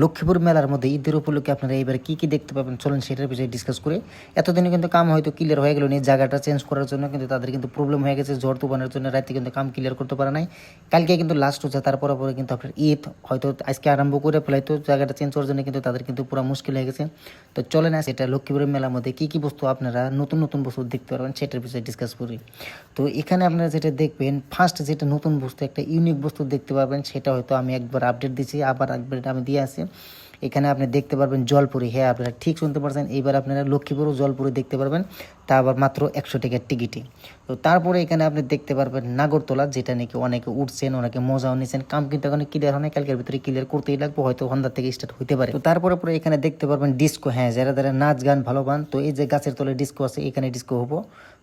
লক্ষ্মীপুর মেলার মধ্যে ঈদের উপলক্ষে আপনারা এবার কী দেখতে পাবেন চলেন সেটার বিষয়ে ডিসকাস করে। এতদিনে কিন্তু কাম হয়তো ক্লিয়ার হয়ে গেল নিয়ে জায়গাটা চেঞ্জ করার জন্য, কিন্তু তাদের কিন্তু প্রবলেম হয়ে গেছে ঝড় তুফানের জন্য, রাতে কিন্তু কাম ক্লিয়ার করতে পারে নাই। কালকে কিন্তু লাস্ট হচ্ছে, তারপরে পরে কিন্তু আপনার ঈদ হয়তো আজকে আরম্ভ করে ফেলাইতো জায়গাটা চেঞ্জ করার জন্য, কিন্তু তাদের কিন্তু পুরো মুশকিল হয়ে গেছে। তো চলেন এটা লক্ষ্মীপুরের মেলার মধ্যে কী বস্তু আপনারা নতুন নতুন বস্তু দেখতে পারবেন সেটার বিষয়ে ডিসকাস করি। তো এখানে আপনারা যেটা দেখবেন, ফার্স্ট যেটা নতুন বস্তু, একটা ইউনিক বস্তু দেখতে পারবেন, সেটা হয়তো আমি একবার আপডেট দিচ্ছি, আবার আপডেট আমি দিয়ে আসি। এখানে আপনি দেখতে পারবেন জলপুরি। হ্যাঁ, আপনারা ঠিক শুনতে পারছেন, এইবার আপনারা লক্ষ্মীপুর ও জলপুরি দেখতে পারবেন, তা আবার মাত্র 100 টাকার টিকিটে। তো তারপরে এখানে আপনি দেখতে পারবেন নাগরতলা, যেটা নাকি অনেকে উঠছেন, অনেকে মজাও নিয়েছেন। কাম কিন্তু এখন ক্লিয়ার হয় না, কালকের ভিতরে ক্লিয়ার করতেই লাগবে, হয়তো সন্ধ্যা থেকে স্টার্ট হতে পারে। তো তারপরে পরে এখানে দেখতে পারবেন ডিস্কো। হ্যাঁ, যারা নাচ গান ভালো পান, তো এই যে গাছের তলে ডিস্কো আছে, এখানে ডিস্কো হবো।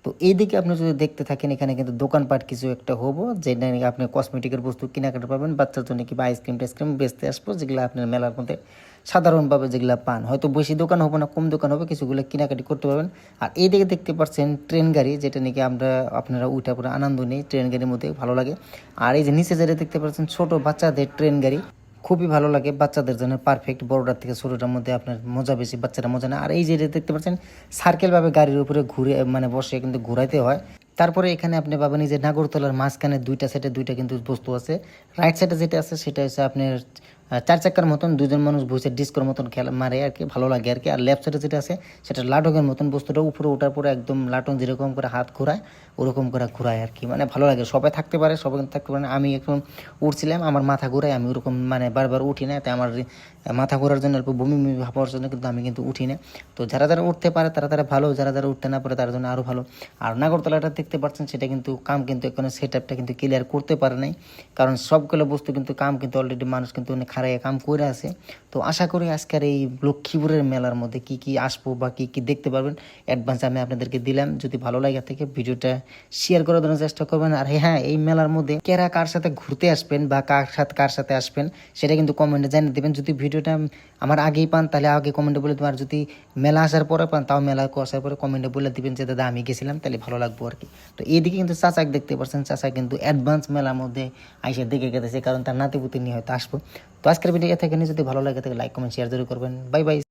তো এইদিকে আপনি যদি দেখতে থাকেন, এখানে কিন্তু দোকানপাট কিছু একটা হবো, যেটা নাকি আপনি কসমেটিকের বস্তু কেনাকাটা পাবেন, বাচ্চার জন্য কিংবা আইসক্রিম টাইসক্রিম বেচতে আসবো, যেগুলো আপনার মেলার মধ্যে সাধারণভাবে যেগুলো পান। হয়তো বেশি দোকান হবে না, কম দোকান হবে, কিছুগুলো কেনাকাটি করতে পারবেন। আর এই দিকে দেখতে পাচ্ছেন ট্রেন গাড়ি, যেটা নাকি আপনারা উঠা পরে আনন্দ নেই, ট্রেন গাড়ির মধ্যে ভালো লাগে। আর এই যে নিচে যেটা দেখতে পাচ্ছেন ছোট বাচ্চাদের ট্রেন গাড়ি, খুবই ভালো লাগে, বাচ্চাদের জন্য পারফেক্ট। বড়টার থেকে ছোটোটার মধ্যে আপনার মজা বেশি, বাচ্চারা মজা না। আর এই যে দেখতে পাচ্ছেন সার্কেলভাবে গাড়ির উপরে ঘুরে মানে বসে কিন্তু ঘুরাইতে হয়। তারপরে এখানে আপনি পাবেন এই যে নাগরতলার মাঝখানে দুইটা সাইডে দুইটা কিন্তু বস্তু আছে। রাইট সাইডে যেটা আছে সেটা হচ্ছে আপনার 4 চাক্কার মতন, দুজন মানুষ বসে ডিস্কোর মতন খেলা মারে আর কি, ভালো লাগে আর কি। আর লেফট সাইডে যেটা আছে সেটা লাটকের মতন, বস্তুটা উপরে ওঠার পরে একদম লাটক যেরকম করে হাত ঘোরায় ওরকম করে ঘোরায় আর কি, মানে ভালো লাগে। সবাই থাকতে পারে, সবাই কিন্তু থাকতে পারে না। আমি এখন উঠছিলাম, আমার মাথা ঘোরায়, আমি ওরকম মানে বারবার উঠি না, তাই আমার মাথা ঘোরার জন্য, অল্প বমি ভাবার জন্য কিন্তু আমি কিন্তু উঠি না। তো যারা উঠতে পারে তারা ভালো, যারা উঠতে না পারে তার জন্য আরও ভালো। আর নাগরতলাটা দেখতে পাচ্ছেন, সেটা কিন্তু কাম কিন্তু এখানে সেট আপটা কিন্তু ক্লিয়ার করতে পারে নাই, কারণ সবগুলো বস্তু কিন্তু কাম কিন্তু অলরেডি মানুষ কিন্তু অনেক খারাইয়া কাম করে আছে। তো আশা করি আজকের এই লক্ষ্মীপুরের মেলার মধ্যে কি আসবো বা কি দেখতে পারবেন অ্যাডভান্স আমি আপনাদেরকে দিলাম। যদি ভালো লাগে থেকে ভিডিওটা শেয়ার করে দেওয়ার চেষ্টা করবেন। আর হ্যাঁ, এই মেলার মধ্যে কারা কার সাথে ঘুরতে আসবেন বা কার সাথে আসবেন সেটা কিন্তু কমেন্টে জানিয়ে দেবেন। যদি ভিডিওটা আমার আগেই পান তাহলে আগে কমেন্টে বলে দেবেন, আর যদি মেলা আসার পরে পান তাও মেলা আসার পরে কমেন্টে বলে দিবেন যে দাদা আমি গেছিলাম, তাহলে ভালো লাগবো আর কি। তো এইদিকে কিন্তু চাচাক দেখতে পাচ্ছেন, চাচা কিন্তু অ্যাডভান্স মেলার মধ্যে আইসে দেখে গেছে, কারণ তার নাতিপুতি নিয়ে হয়তো আসবো। তো আজকের ভিডিও থেকে যদি ভালো লাগে থাকে লাইক কমেন্ট শেয়ার জরুর করবেন। Bye bye.